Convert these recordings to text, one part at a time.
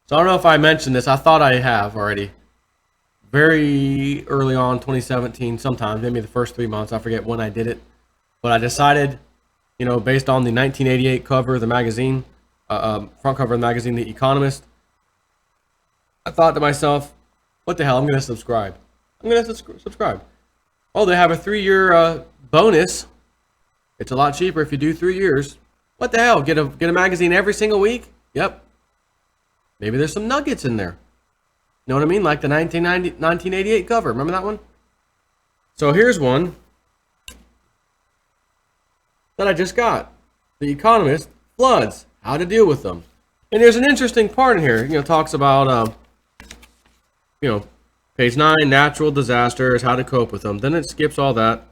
So I don't know if I mentioned this. I thought I have already. Very early on, 2017, sometime, maybe the first 3 months. I forget when I did it. But I decided, based on the 1988 cover of the magazine, front cover of the magazine, The Economist, I thought to myself, what the hell? I'm going to subscribe. I'm going to subscribe. Oh, they have a 3-year bonus. It's a lot cheaper if you do 3 years. What the hell? Get a magazine every single week? Yep. Maybe there's some nuggets in there. You know what I mean? Like the 1988 cover. Remember that one? So here's one that I just got. The Economist, floods, how to deal with them. And there's an interesting part in here. Talks about, page 9, natural disasters, how to cope with them. Then it skips all that.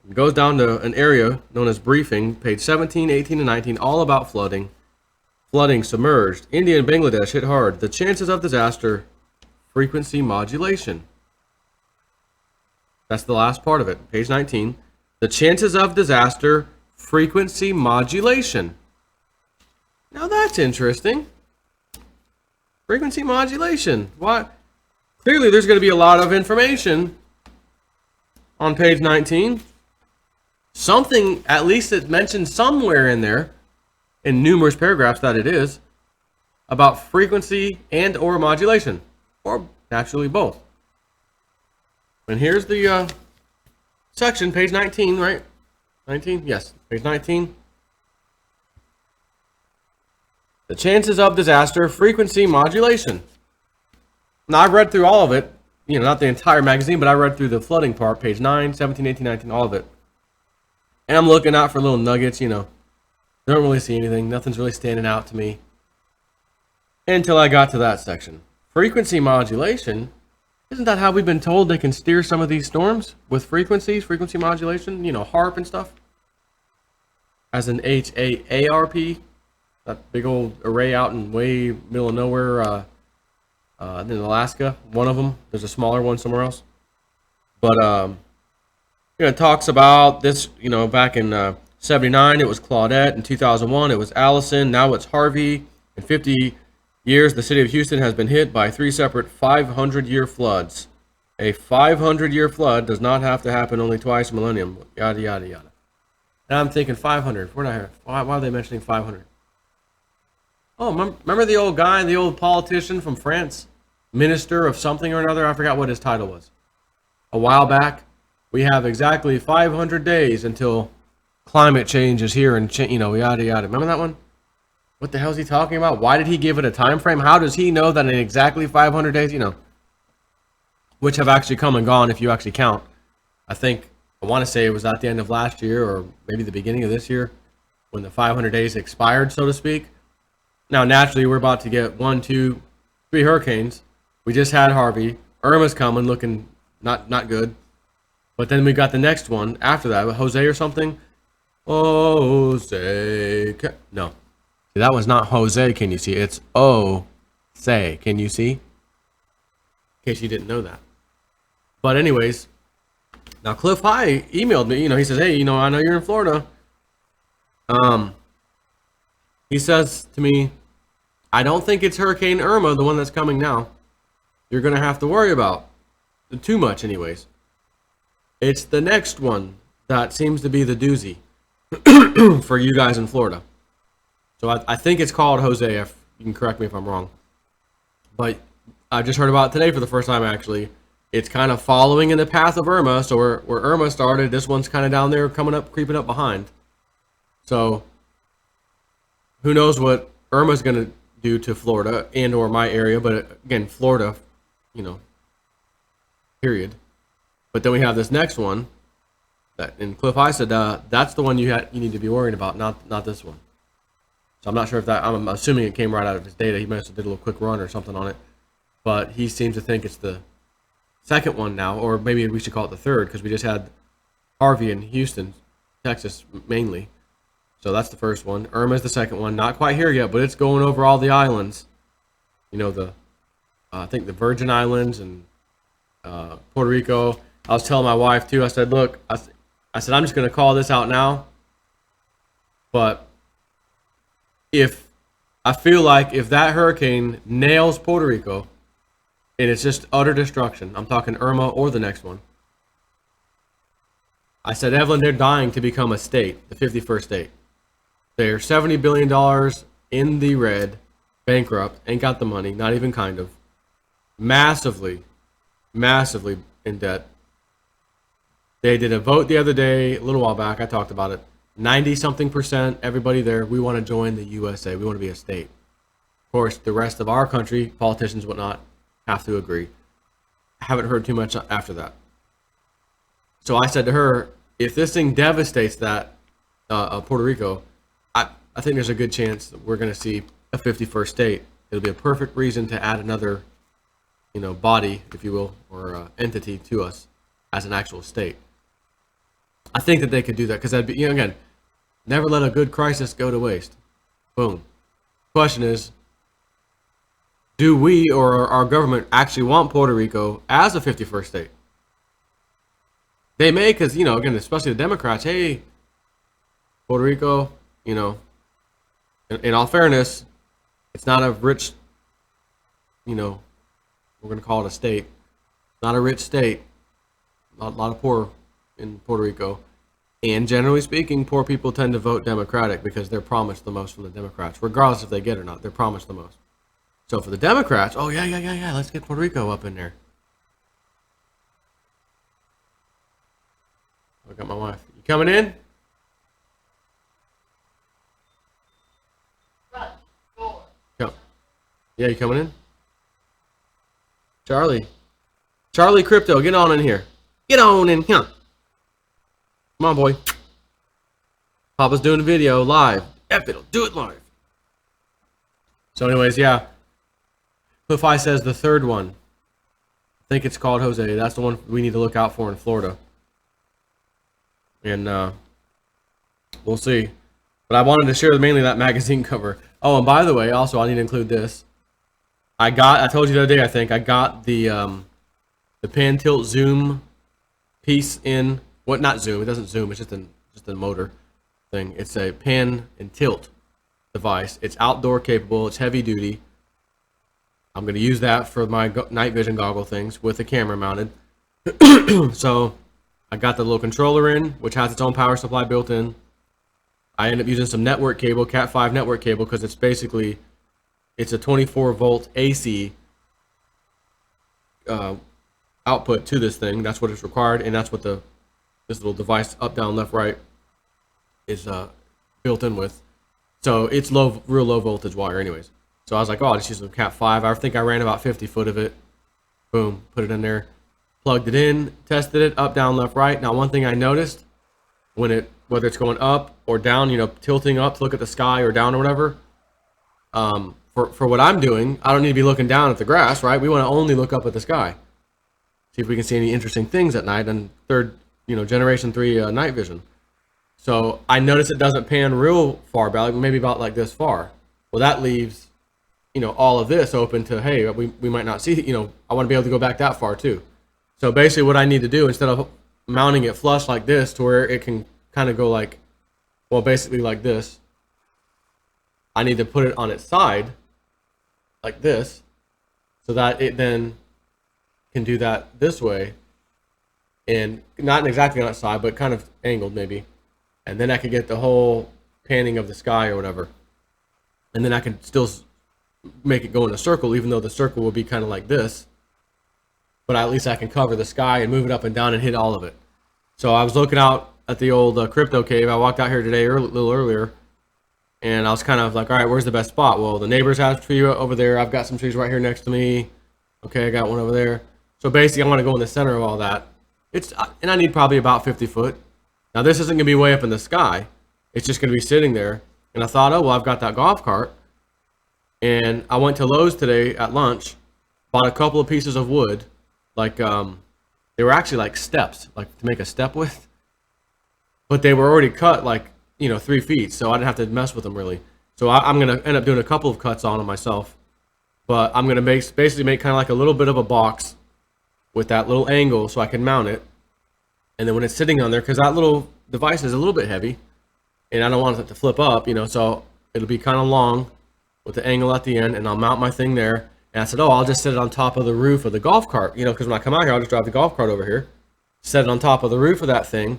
It goes down to an area known as briefing, page 17, 18, and 19, all about flooding. Flooding submerged. India and Bangladesh hit hard. The chances of disaster, frequency modulation. That's the last part of it. Page 19. The chances of disaster, frequency modulation. Now that's interesting. Frequency modulation. What? Clearly there's going to be a lot of information on page 19. Something, at least it's mentioned somewhere in there, in numerous paragraphs that it is, about frequency and or modulation. Or naturally both. And here's the section, page 19, right? 19? Yes, page 19. The chances of disaster, frequency modulation. Now, I've read through all of it. Not the entire magazine, but I read through the flooding part, page 9, 17, 18, 19, all of it. And I'm looking out for little nuggets, Don't really see anything. Nothing's really standing out to me. Until I got to that section. Frequency modulation. Isn't that how we've been told they can steer some of these storms? With frequencies, frequency modulation, HARP and stuff? As in HAARP. That big old array out in way middle of nowhere in Alaska. One of them. There's a smaller one somewhere else. But, it talks about this, back in 79, it was Claudette. In 2001, it was Allison. Now it's Harvey. In 50 years, the city of Houston has been hit by 3 separate 500-year floods. A 500-year flood does not have to happen only twice a millennium. Yada, yada, yada. And I'm thinking 500. We're not here. Why are they mentioning 500? Oh, remember the old guy, the old politician from France? Minister of something or another? I forgot what his title was. A while back, we have exactly 500 days until climate change is here and, yada, yada. Remember that one? What the hell is he talking about? Why did he give it a time frame? How does he know that in exactly 500 days, which have actually come and gone if you actually count? I want to say it was at the end of last year or maybe the beginning of this year when the 500 days expired, so to speak. Now, naturally, we're about to get 1, 2, 3 hurricanes. We just had Harvey. Irma's coming, looking not good. But then we got the next one after that, Jose or something. Jose. No. See, that was not Jose, can you see? It's O-say. Can you see? In case you didn't know that. But anyways, now Cliff High emailed me. He says, hey, I know you're in Florida. He says to me, I don't think it's Hurricane Irma, the one that's coming now. You're going to have to worry about. Too much, anyways. It's the next one that seems to be the doozy for you guys in Florida. So I think it's called Jose. If you can correct me if I'm wrong. But I just heard about it today for the first time, actually. It's kind of following in the path of Irma. So where Irma started, this one's kind of down there, creeping up behind. So who knows what Irma's going to do to Florida and or my area. But again, Florida, period. But then we have this next one, and Cliff High said that's the one you need to be worrying about, not this one. So I'm not sure if I'm assuming it came right out of his data. He must have did a little quick run or something on it. But he seems to think it's the second one now, or maybe we should call it the third, because we just had Harvey in Houston, Texas mainly. So that's the first one. Irma's the second one. Not quite here yet, but it's going over all the islands. I think the Virgin Islands and Puerto Rico. I was telling my wife too. I said, look, I said, I'm just going to call this out now. But if I feel like if that hurricane nails Puerto Rico, and it's just utter destruction, I'm talking Irma or the next one. I said, Evelyn, they're dying to become a state, the 51st state. They're $70 billion in the red, bankrupt, ain't got the money, not even kind of. Massively in debt. They did a vote the other day, a little while back, I talked about it. 90-something%, everybody there, we want to join the USA. We want to be a state. Of course, the rest of our country, politicians, whatnot, have to agree. I haven't heard too much after that. So I said to her, if this thing devastates that Puerto Rico, I think there's a good chance that we're going to see a 51st state. It'll be a perfect reason to add another, body, if you will, or entity to us as an actual state. I think that they could do that because that'd be, again, never let a good crisis go to waste. Boom. Question is, do we or our government actually want Puerto Rico as a 51st state? They may, because, again, especially the Democrats, hey, Puerto Rico, in all fairness, it's not a rich, we're going to call it a state. Not a rich state. A lot of poor in Puerto Rico. And generally speaking, poor people tend to vote Democratic because they're promised the most from the Democrats, regardless if they get it or not. They're promised the most. So for the Democrats, oh, yeah, let's get Puerto Rico up in there. I got my wife. You coming in? Come. Yeah, you coming in? Charlie Crypto, get on in here. Get on in here. Come on, boy. Papa's doing a video live. F it'll do it live. So anyways, yeah. Cliff I says the third one. I think it's called Jose. That's the one we need to look out for in Florida. And we'll see. But I wanted to share mainly that magazine cover. Oh, and by the way, also I need to include this. I told you the other day, I think, I got the pan tilt zoom piece in. What? Not zoom. It doesn't zoom. It's just a motor thing. It's a pan and tilt device. It's outdoor capable. It's heavy duty. I'm going to use that for my night vision goggle things with the camera mounted. So I got the little controller in, which has its own power supply built in. I end up using some network cable, Cat 5 network cable, because it's a 24 volt AC output to this thing. That's what is required, and that's what this little device, up, down, left, right, is built in with. So it's real low voltage wire anyways. So I was like, oh, I'll just use some Cat 5. I think I ran about 50 foot of it. Boom, put it in there. Plugged it in, tested it, up, down, left, right. Now, one thing I noticed, whether it's going up or down, tilting up to look at the sky or down or whatever, for what I'm doing, I don't need to be looking down at the grass, right? We want to only look up at the sky. See if we can see any interesting things at night, and third, generation 3 night vision. So I noticed it doesn't pan real far back, maybe about like this far. Well, that leaves, all of this open to, hey, we might not see, I want to be able to go back that far too. So basically what I need to do, instead of mounting it flush like this to where it can kind of go like, well, basically like this, I need to put it on its side like this so that it then can do that this way, and not exactly on its side, but kind of angled maybe. And then I could get the whole panning of the sky or whatever. And then I can still make it go in a circle, even though the circle will be kind of like this. But at least I can cover the sky and move it up and down and hit all of it. So I was looking out at the old crypto cave. I walked out here today a little earlier, and I was kind of like, all right, where's the best spot? Well, the neighbors have a tree over there. I've got some trees right here next to me. Okay, I got one over there. So basically, I want to go in the center of all that. And I need probably about 50 foot. Now, this isn't going to be way up in the sky. It's just going to be sitting there. And I thought, oh, well, I've got that golf cart. And I went to Lowe's today at lunch, bought a couple of pieces of wood. Like, they were actually like steps, like to make a step with. But they were already cut like, 3 feet. So I didn't have to mess with them really. So I'm going to end up doing a couple of cuts on them myself. But I'm going to basically make kind of like a little bit of a box with that little angle so I can mount it. And then when it's sitting on there, because that little device is a little bit heavy, and I don't want it to flip up, so it'll be kind of long, with the angle at the end, and I'll mount my thing there. And I said, oh, I'll just set it on top of the roof of the golf cart, you know, because when I come out here, I'll just drive the golf cart over here, set it on top of the roof of that thing,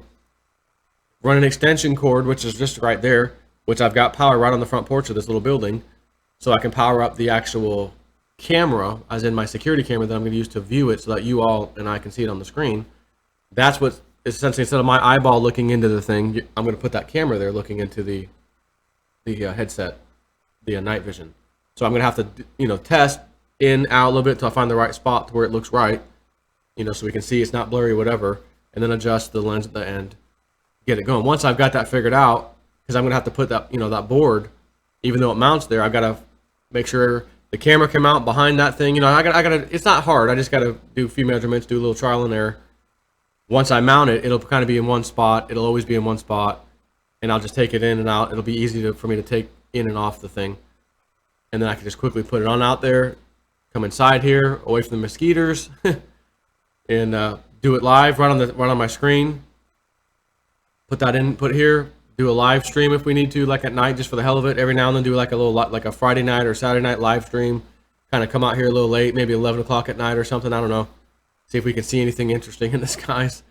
run an extension cord, which is just right there, which I've got power right on the front porch of this little building, so I can power up the actual camera, as in my security camera that I'm going to use to view it so that you all and I can see it on the screen. That's what, essentially, instead of my eyeball looking into the thing, I'm going to put that camera there looking into the headset, the night vision. So I'm going to have to, you know, test in, out a little bit until I find the right spot to where it looks right, you know, so we can see it's not blurry or whatever, and then adjust the lens at the end, get it going. Once I've got that figured out, because I'm going to have to put that, you know, that board, even though it mounts there, I've got to make sure the camera can mount behind that thing. You know, I gotta, it's not hard. I just got to do a few measurements, do a little trial and error. Once I mount it, it'll kind of be in one spot. It'll always be in one spot, and I'll just take it in and out. It'll be easy for me to take in and off the thing, and then I can just quickly put it on out there, come inside here, away from the mosquitoes, and do it live right on my screen. Put that in, put here. Do a live stream if we need to, like at night, just for the hell of it. Every now and then do like a little, like a Friday night or Saturday night live stream. Kind of come out here a little late, maybe 11 o'clock at night or something. I don't know. See if we can see anything interesting in the skies.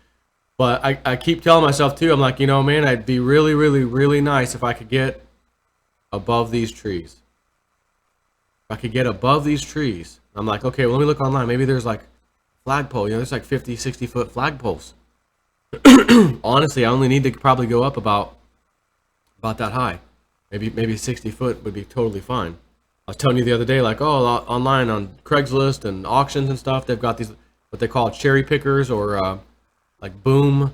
But I keep telling myself too, I'm like, you know, man, it'd be really, really, really nice if I could get above these trees. If I could get above these trees. I'm like, okay, well, let me look online. Maybe there's like flagpole. You know, there's like 50, 60-foot flagpoles. Honestly, I only need to probably go up about that high. Maybe 60 foot would be totally fine. I was telling you the other day, like, oh, online on Craigslist and auctions and stuff, they've got these, what they call cherry pickers, or like boom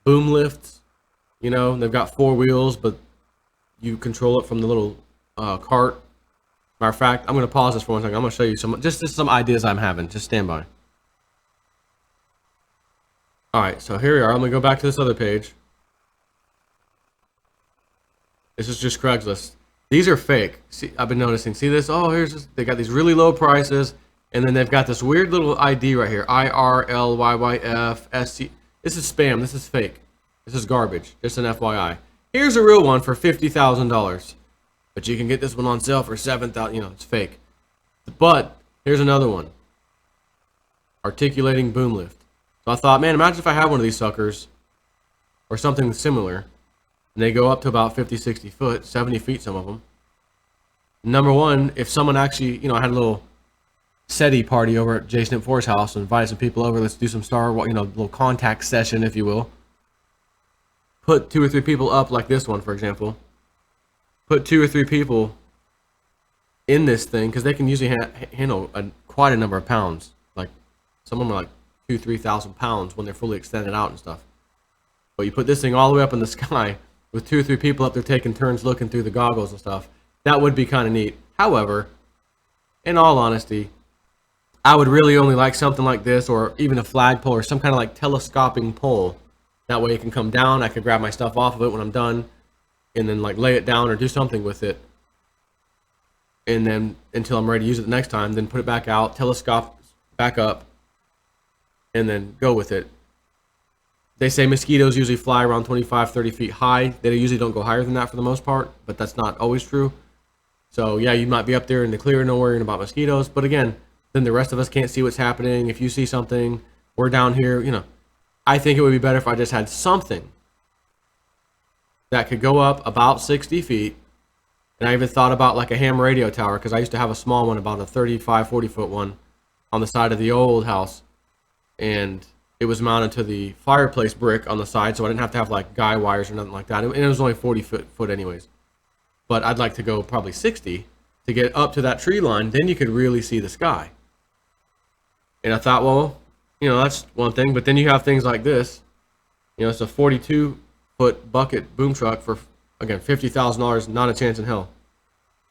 lifts. You know, they've got 4 wheels, but you control it from the little cart. Matter of fact, I'm going to pause this for one second. I'm going to show you some ideas I'm having. Just stand by. All right, so here we are. I'm going to go back to this other page. This is just Craigslist. These are fake. See, I've been noticing. See this? Oh, here's this. They got these really low prices, and then they've got this weird little ID right here. IRLYYF This is spam. This is fake. This is garbage. Just an FYI. Here's a real one for $50,000, but you can get this one on sale for $7,000. You know, it's fake. But here's another one. Articulating boom lift. So I thought, man, imagine if I had one of these suckers, or something similar. And they go up to about 50, 60 foot, 70 feet, some of them. Number one, if someone actually, you know, I had a little SETI party over at Jason and Forrest's house and invited some people over, let's do some little contact session, if you will. Put 2 or 3 people up like this one, for example. Put 2 or 3 people in this thing, because they can usually handle quite a number of pounds. Like, some of them are like 2,000-3,000 pounds when they're fully extended out and stuff. But you put this thing all the way up in the sky, with 2 or 3 people up there taking turns looking through the goggles and stuff. That would be kind of neat. However, in all honesty, I would really only like something like this, or even a flagpole, or some kind of like telescoping pole. That way it can come down, I can grab my stuff off of it when I'm done, and then like lay it down or do something with it. And then until I'm ready to use it the next time, then put it back out, telescope back up, and then go with it. They say mosquitoes usually fly around 25, 30 feet high. They usually don't go higher than that for the most part, but that's not always true. So yeah, you might be up there in the clear, no worrying about mosquitoes. But again, then the rest of us can't see what's happening. If you see something, we're down here, you know. I think it would be better if I just had something that could go up about 60 feet. And I even thought about like a ham radio tower, because I used to have a small one, about a 35, 40 foot one on the side of the old house. And it was mounted to the fireplace brick on the side, so I didn't have to have like guy wires or nothing like that. And it was only 40 foot anyways. But I'd like to go probably 60 to get up to that tree line. Then you could really see the sky. And I thought, well, you know, that's one thing. But then you have things like this. You know, it's a 42-foot bucket boom truck for, again, $50,000. Not a chance in hell.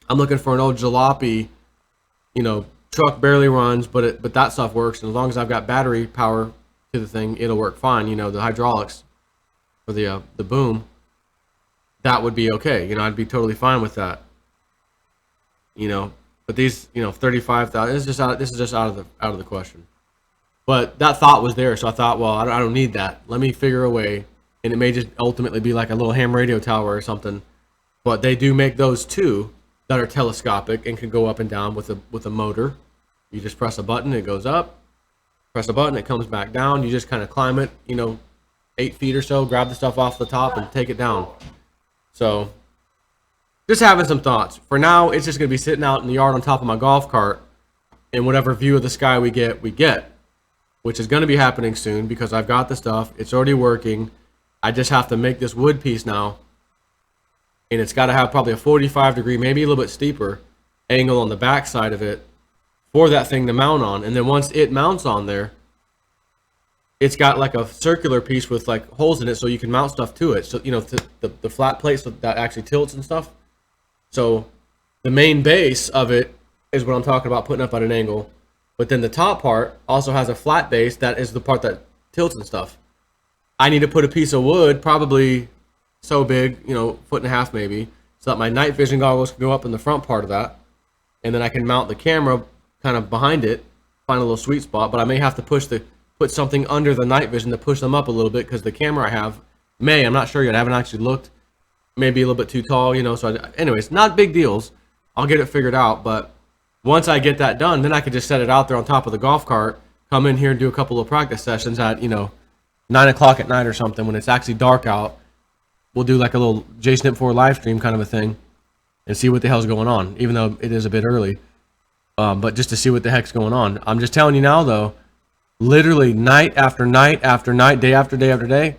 I'm looking for an old jalopy, you know, truck barely runs, but that stuff works. And as long as I've got battery power to the thing, it'll work fine. You know, the hydraulics for the boom, that would be okay. You know, I'd be totally fine with that. You know, but these, you know, 35,000. This is just out of the question. But that thought was there, so I thought, well, I don't need that. Let me figure a way, and it may just ultimately be like a little ham radio tower or something. But they do make those too that are telescopic and can go up and down with a motor. You just press a button, it goes up. Press a button, it comes back down. You just kind of climb it, 8 feet or so, grab the stuff off the top and take it down. So just having some thoughts. For now, it's just going to be sitting out in the yard on top of my golf cart, and whatever view of the sky we get, which is going to be happening soon because I've got the stuff. It's already working. I just have to make this wood piece now, and it's got to have probably a 45-degree, maybe a little bit steeper angle on the back side of it for that thing to mount on. And then once it mounts on there, it's got like a circular piece with like holes in it so you can mount stuff to it. So, the flat plate so that actually tilts and stuff. So the main base of it is what I'm talking about, putting up at an angle. But then the top part also has a flat base that is the part that tilts and stuff. I need to put a piece of wood, probably so big, 1.5 feet maybe, so that my night vision goggles can go up in the front part of that. And then I can mount the camera kind of behind it, find a little sweet spot. But I may have to put something under the night vision to push them up a little bit because the camera I have I'm not sure yet. I haven't actually looked. Maybe a little bit too tall, So anyways, not big deals. I'll get it figured out. But once I get that done, then I could just set it out there on top of the golf cart, come in here and do a couple of practice sessions at, 9 o'clock at night or something when it's actually dark out. We'll do like a little JSnip4 live stream kind of a thing and see what the hell's going on, even though it is a bit early. But just to see what the heck's going on. I'm just telling you now, though, literally night after night after night, day after day after day,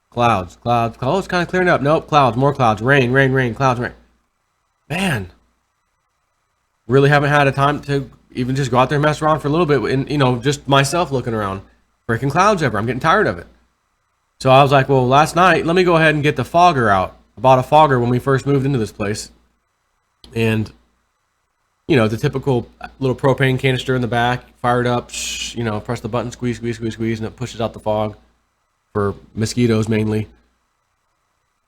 clouds. Oh, it's kind of clearing up. Nope, clouds, more clouds, rain, clouds, rain. Man, really haven't had a time to even just go out there and mess around for a little bit and, just myself looking around. Freaking clouds ever. I'm getting tired of it. So I was like, well, last night, let me go ahead and get the fogger out. I bought a fogger when we first moved into this place. And, the typical little propane canister in the back, fired up, press the button, squeeze, and it pushes out the fog for mosquitoes mainly.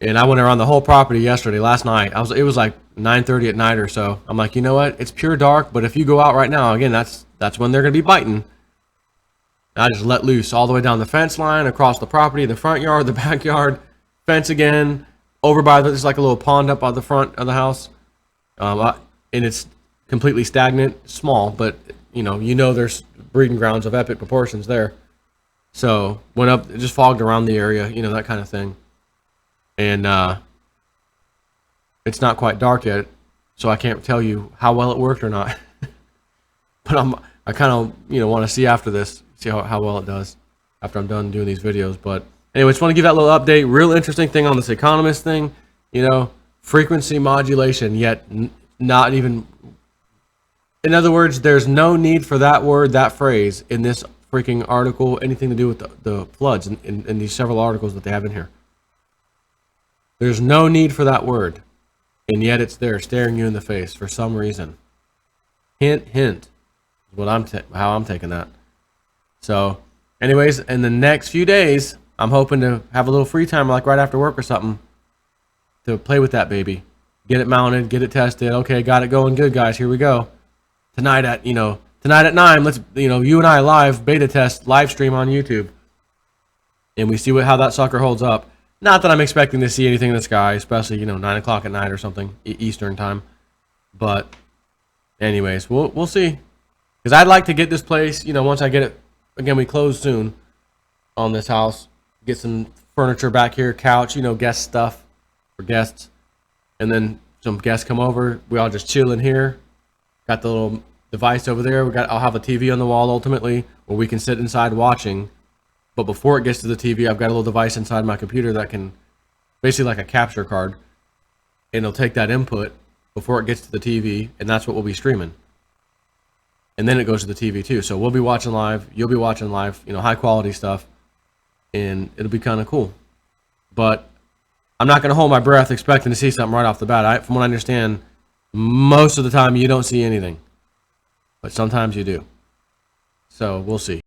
And I went around the whole property last night. It was like 9:30 at night or so. I'm like, you know what? It's pure dark, but if you go out right now, again, that's when they're going to be biting. And I just let loose all the way down the fence line, across the property, the front yard, the backyard, fence again, over by there's like a little pond up by the front of the house. And it's completely stagnant, small, but there's breeding grounds of epic proportions there. So went up, just fogged around the area, that kind of thing. And it's not quite dark yet, so I can't tell you how well it worked or not. But I kind of want to see after this, see how well it does after I'm done doing these videos. But anyway, just want to give that little update. Real interesting thing on this Economist thing, frequency modulation, yet not even. In other words, there's no need for that word, that phrase in this freaking article, anything to do with the floods in these several articles that they have in here. There's no need for that word, and yet it's there staring you in the face for some reason. Hint, hint, is what how I'm taking that. So, anyways, in the next few days, I'm hoping to have a little free time, like right after work or something, to play with that baby, get it mounted, get it tested. Okay, got it going good, guys. Here we go. Tonight at 9, let's you and I live beta test live stream on YouTube, and we see how that sucker holds up. Not that I'm expecting to see anything in the sky, especially 9 o'clock at night or something Eastern time. But anyways, we'll see. Because I'd like to get this place, once I get it. Again, we close soon on this house. Get some furniture back here, couch, guest stuff for guests, and then some guests come over. We all just chill in here. Got the little device over there. I'll have a TV on the wall ultimately, where we can sit inside watching. But before it gets to the TV, I've got a little device inside my computer that can, basically like a capture card, and it'll take that input before it gets to the TV, and that's what we'll be streaming. And then it goes to the TV too. So we'll be watching live. You'll be watching live, high quality stuff, and it'll be kind of cool. But I'm not going to hold my breath expecting to see something right off the bat. From what I understand, most of the time you don't see anything, but sometimes you do. So we'll see.